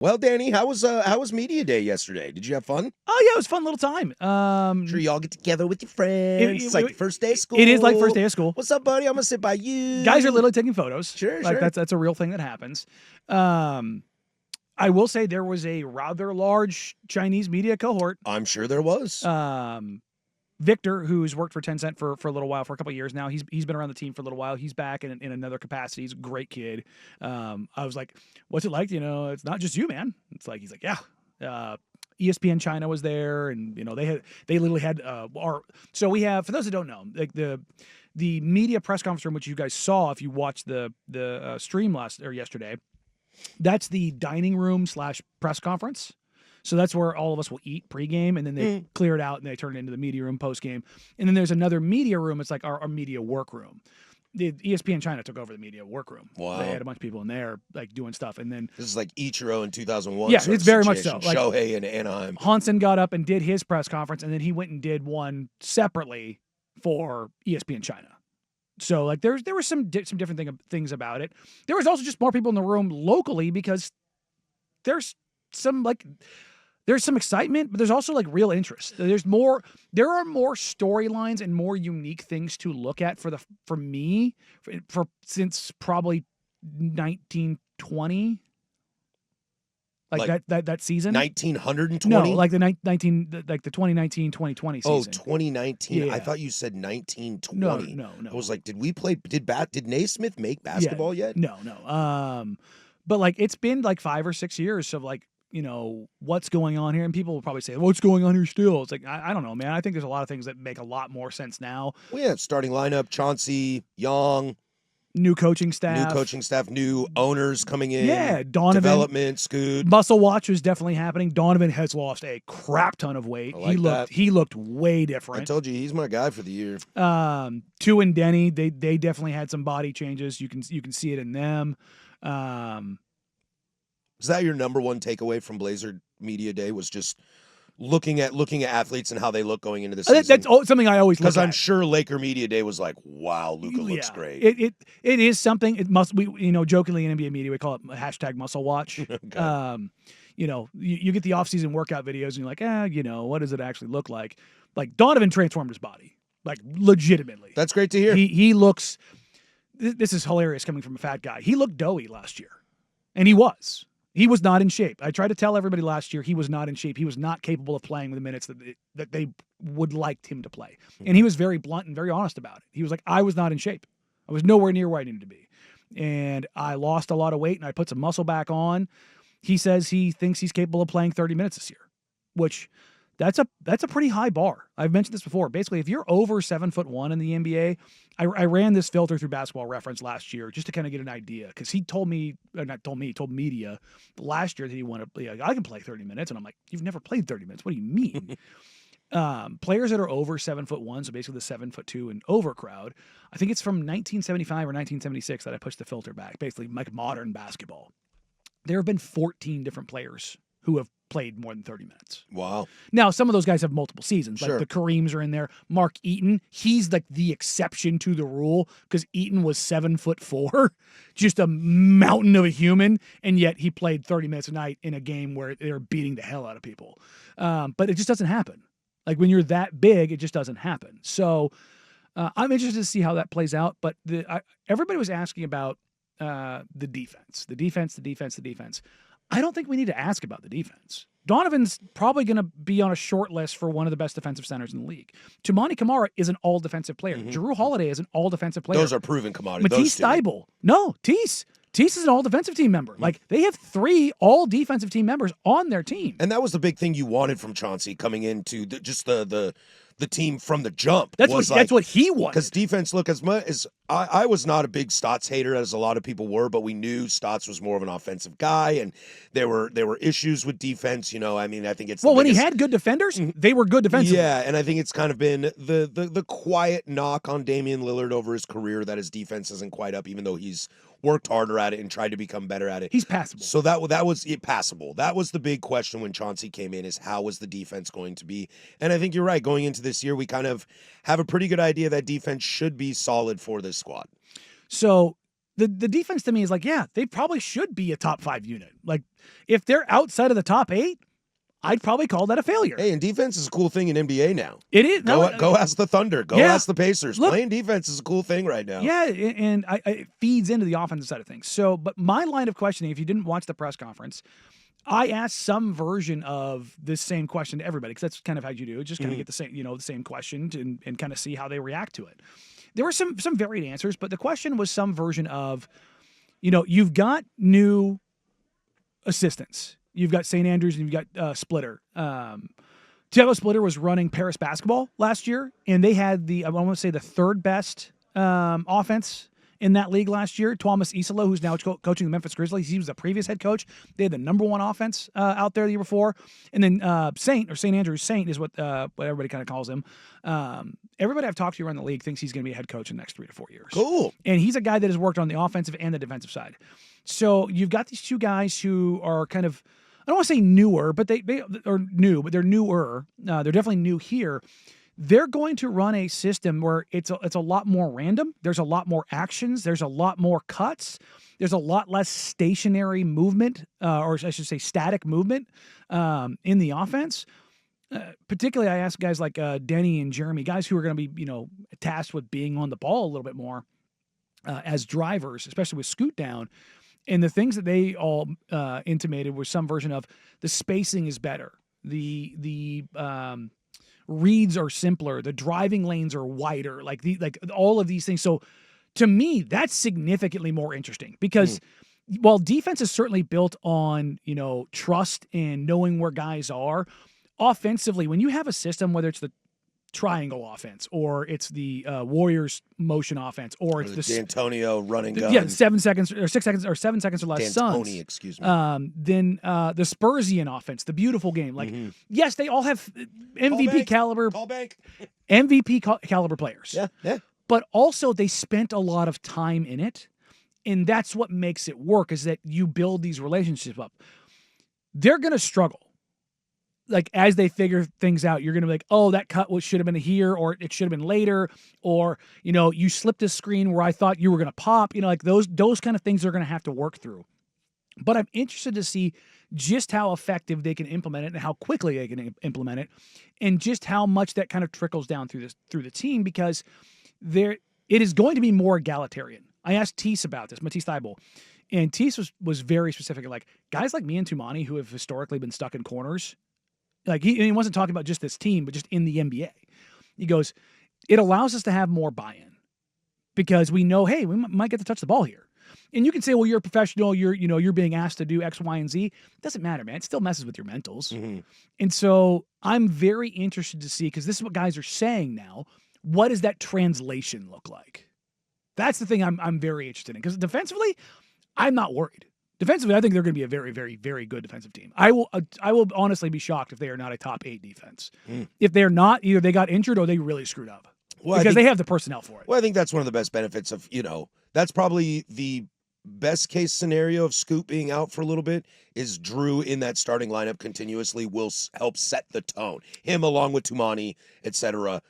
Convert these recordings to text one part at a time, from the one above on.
Well, Danny, how was media day yesterday? Did you have fun? Oh yeah, it was a fun little time. Sure, you all get together with your friends. It's like the first day of school. It is like first day of school. What's up, buddy? I'm gonna sit by you. Guys are literally taking photos. Sure. That's a real thing that happens. I will say there was a rather large Chinese media cohort. I'm sure there was. Victor, who's worked for Tencent for a little while, for a couple of years now, he's been around the team for a little while. He's back in another capacity. He's a great kid. I was like, "What's it like? It's not just you, man." It's like he's like, "Yeah." ESPN China was there, and they literally had So we have, for those who don't know, like the media press conference room, which you guys saw if you watched the stream yesterday. That's the dining room / press conference. So that's where all of us will eat pregame, and then they clear it out and they turn it into the media room postgame. And then there's another media room. It's like our media workroom. The ESPN China took over the media workroom. Wow. They had a bunch of people in there like doing stuff. And then this is like Ichiro in 2001. Yeah, it's very much so. Like Shohei in Anaheim. Hansen got up and did his press conference, and then he went and did one separately for ESPN China. So like there were some different things about it. There was also just more people in the room locally because there's some excitement, but there's also like real interest. There are more storylines and more unique things to look at for me since probably 1920. Like that season? 1920? No, like the 2019, 2020 season. Oh, 2019. Yeah. I thought you said 1920. No. I was like, did Naismith make basketball yet? No. But like it's been like 5 or 6 years of like, what's going on here? And people will probably say, what's going on here still? It's like, I don't know, man. I think there's a lot of things that make a lot more sense now. Well, yeah, starting lineup, Chauncey, Young. New coaching staff, new owners coming in. Yeah, Donovan. Development, Scoot. Muscle watch was definitely happening. Donovan has lost a crap ton of weight. He looked way different. I told you, he's my guy for the year. Tu and Denny, they definitely had some body changes. You can see it in them. Is that your number one takeaway from Blazer Media Day? Was just looking at athletes and how they look going into the season? That's something I always look at. Because I'm sure Laker Media Day was like, wow, Luka looks great. It is something. It must be, jokingly in NBA media, we call it hashtag muscle watch. Okay. You get the off-season workout videos and you're like, what does it actually look like? Like Donovan transformed his body, like legitimately. That's great to hear. He looks, this is hilarious coming from a fat guy. He looked doughy last year, and he was. He was not in shape. I tried to tell everybody last year he was not in shape. He was not capable of playing the minutes that they would like him to play. And he was very blunt and very honest about it. He was like, I was not in shape. I was nowhere near where I needed to be. And I lost a lot of weight and I put some muscle back on. He says he thinks he's capable of playing 30 minutes this year, which that's a pretty high bar. I've mentioned this before. Basically, if you're over 7'1" in the NBA, I ran this filter through Basketball Reference last year just to kind of get an idea, because he told media last year that he wanted to play. I can play 30 minutes, and I'm like, you've never played 30 minutes. What do you mean? Players that are over 7'1", so basically the 7'2" and over crowd, I think it's from 1975 or 1976 that I pushed the filter back. Basically, like modern basketball, there have been 14 different players who have played more than 30 minutes. Wow. Now, some of those guys have multiple seasons. Sure. Like the Kareems are in there. Mark Eaton, he's like the exception to the rule because Eaton was 7'4", just a mountain of a human, and yet he played 30 minutes a night in a game where they were beating the hell out of people. But it just doesn't happen. Like when you're that big, it just doesn't happen. So I'm interested to see how that plays out. But everybody was asking about the defense. I don't think we need to ask about the defense. Donovan's probably going to be on a short list for one of the best defensive centers in the league. Toumani Camara is an all-defensive player. Mm-hmm. Jrue Holiday is an all-defensive player. Those are proven commodities. Matisse Thybulle. No, Tease is an all-defensive team member. Mm-hmm. Like, they have 3 all-defensive team members on their team. And that was the big thing you wanted from Chauncey coming into the team from the jump. That's what he wanted. Because defense, look, as much as I was not a big Stotts hater, as a lot of people were, but we knew Stotts was more of an offensive guy, and there were issues with defense. I think it's when he had good defenders, they were good defensively. Yeah, and I think it's kind of been the quiet knock on Damian Lillard over his career that his defense isn't quite up, even though he's worked harder at it and tried to become better at it. He's passable. So that was it, passable. That was the big question when Chauncey came in, is how was the defense going to be? And I think you're right. Going into this year, we kind of have a pretty good idea that defense should be solid for this squad. So the defense to me is like, yeah, they probably should be a top 5 unit. Like, if they're outside of the top 8, I'd probably call that a failure. Hey, and defense is a cool thing in NBA now. It is. Go ask the Thunder. Go ask the Pacers. Look, playing defense is a cool thing right now. Yeah, and it feeds into the offensive side of things. So, but my line of questioning, if you didn't watch the press conference, I asked some version of this same question to everybody, because that's kind of how you do it. Just kind of get the same, the same question and kind of see how they react to it. There were some varied answers, but the question was some version of, you've got new assistants. You've got St. Andrews and you've got Splitter. Tiago Splitter was running Paris basketball last year, and they had I want to say the third best offense in that league last year. Thomas Isola, who's now coaching the Memphis Grizzlies, he was the previous head coach. They had the number 1 offense out there the year before. And then St. Andrews is what everybody kind of calls him. Everybody I've talked to around the league thinks he's going to be a head coach in the next 3 to 4 years. Cool. And he's a guy that has worked on the offensive and the defensive side. So you've got these two guys who are kind of, I don't want to say newer, but they are new, but they're newer. They're definitely new here. They're going to run a system where it's a lot more random. There's a lot more actions. There's a lot more cuts. There's a lot less stationary movement, or I should say static movement in the offense. Particularly, I asked guys like Denny and Jeremy, guys who are going to be, tasked with being on the ball a little bit more as drivers, especially with scoot down. And the things that they all intimated were some version of the spacing is better. The reads are simpler. The driving lanes are wider. Like all of these things. So to me, that's significantly more interesting because while defense is certainly built on, trust and knowing where guys are, offensively, when you have a system, whether it's the triangle offense or it's the Warriors motion offense or it's the D'Antonio running gun. Yeah, 7 seconds or 6 seconds or 7 seconds or less. D'Antoni, excuse me. Then the Spursian offense, the beautiful game. Like, yes, they all have MVP caliber players. Yeah. But also they spent a lot of time in it. And that's what makes it work, is that you build these relationships up. They're going to struggle. Like, as they figure things out, you're going to be like, oh, that cut should have been here, or it should have been later, or, you slipped a screen where I thought you were going to pop, like those kind of things they're going to have to work through. But I'm interested to see just how effective they can implement it and how quickly they can implement it, and just how much that kind of trickles down through the team, because it is going to be more egalitarian. I asked Tease about this, Matisse Thybulle, and Tease was very specific. Like, guys like me and Tumani, who have historically been stuck in corners, like he wasn't talking about just this team, but just in the NBA. He goes, it allows us to have more buy-in because we know, hey, we might get to touch the ball here. And you can say, well, you're a professional, you're being asked to do X, Y, and Z. It doesn't matter, man. It still messes with your mentals. And so I'm very interested to see, because this is what guys are saying now. What does that translation look like? That's the thing I'm very interested in, because defensively, I'm not worried. Defensively, I think they're going to be a very, very, very good defensive team. I will honestly be shocked if they are not a top 8 defense. If they're not, either they got injured or they really screwed up. Because they have the personnel for it. Well, I think that's one of the best benefits of, that's probably the best case scenario of Scoot being out for a little bit, is Drew in that starting lineup continuously will help set the tone. Him along with Tumani, etc.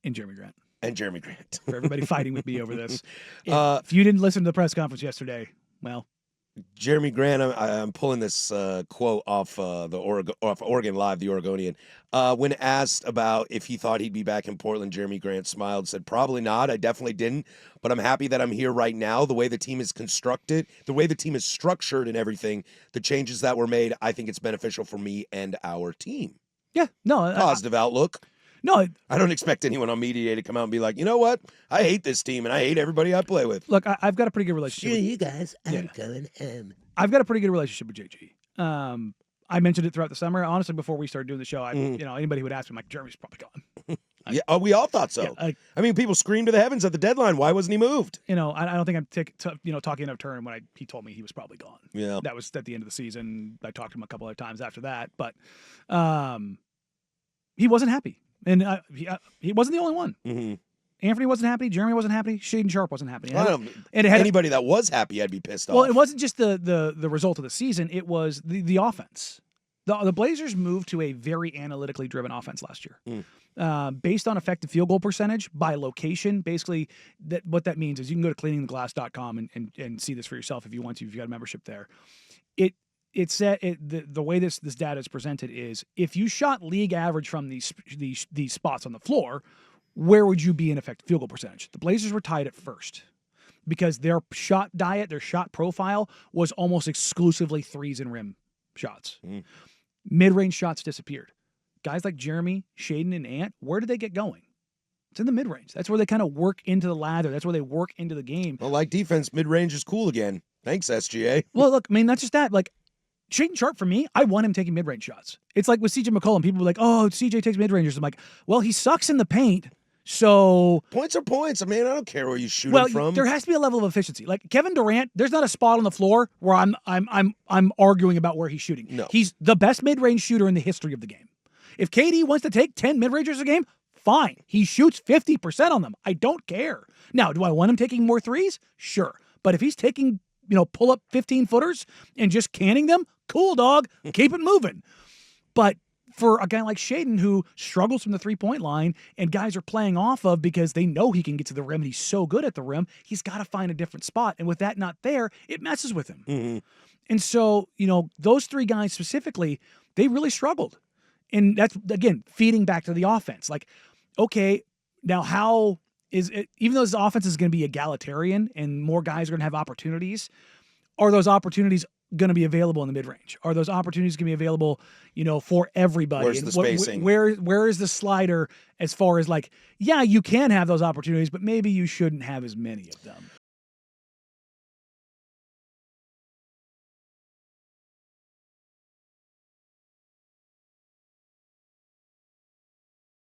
And Jeremy Grant. For everybody fighting with me over this. If you didn't listen to the press conference yesterday, well... Jeremy Grant, I'm pulling this quote off off Oregon Live, the Oregonian. When asked about if he thought he'd be back in Portland, Jeremy Grant smiled, said, probably not. I definitely didn't, but I'm happy that I'm here right now. The way the team is constructed, the way the team is structured and everything, the changes that were made, I think it's beneficial for me and our team. Yeah, no. Positive outlook. No, I don't expect anyone on media day to come out and be like, you know what? I hate this team and I hate everybody I play with. Look, I've got a pretty good relationship. Screw you guys. I'm going home. I've got a pretty good relationship with JG. I mentioned it throughout the summer. Honestly, before we started doing the show, anybody who would ask me, like, Jeremy's probably gone. We all thought so. Yeah, I mean, people screamed to the heavens at the deadline. Why wasn't he moved? I don't think I'm talking out of turn when he told me he was probably gone. Yeah, that was at the end of the season. I talked to him a couple of times after that, but he wasn't happy. And he wasn't the only one. Anthony wasn't happy. Jeremy wasn't happy. Shaden Sharp wasn't happy. Anybody that was happy, I'd be pissed off. Well, it wasn't just the result of the season. It was the offense. The Blazers moved to a very analytically driven offense last year. Based on effective field goal percentage by location. Basically, what that means is you can go to cleaningtheglass.com and see this for yourself if you want to, if you got a membership there. The way this data is presented is if you shot league average from these spots on the floor, where would you be in effective field goal percentage? The Blazers were tied at first because their shot diet, their shot profile was almost exclusively threes and rim shots. Mid-range shots disappeared. Guys like Jeremy, Shaden, and Ant, where did they get going? It's in the mid-range. That's where they kind of work into the lather. That's where they work into the game. Well, like defense, mid-range is cool again. Thanks, SGA. Well, look, I mean, that's just that. Like, Shaden Sharp, for me, I want him taking mid-range shots. It's like with CJ McCollum. People are like, oh, CJ takes mid-rangers. I'm like, well, he sucks in the paint. So points are points. I mean, I don't care where you shoot well, them from. There has to be a level of efficiency. Like Kevin Durant, there's not a spot on the floor where I'm arguing about where he's shooting. No. He's the best mid-range shooter in the history of the game. If KD wants to take 10 mid-rangers a game, fine. He shoots 50% on them. I don't care. Now, do I want him taking more threes? Sure. But if he's taking, pull up 15-footers and just canning them, cool, dog. Keep it moving. But for a guy like Shaden who struggles from the three-point line and guys are playing off of because they know he can get to the rim and he's so good at the rim, he's got to find a different spot. And with that not there, it messes with him. Mm-hmm. And so, those three guys specifically, they really struggled. And that's, again, feeding back to the offense. Like, okay, now how is it, even though this offense is going to be egalitarian and more guys are going to have opportunities, are those opportunities going to be available in the mid-range? Are those opportunities going to be available, for everybody? Where's the spacing? Where is the slider as far as like, yeah, you can have those opportunities, but maybe you shouldn't have as many of them.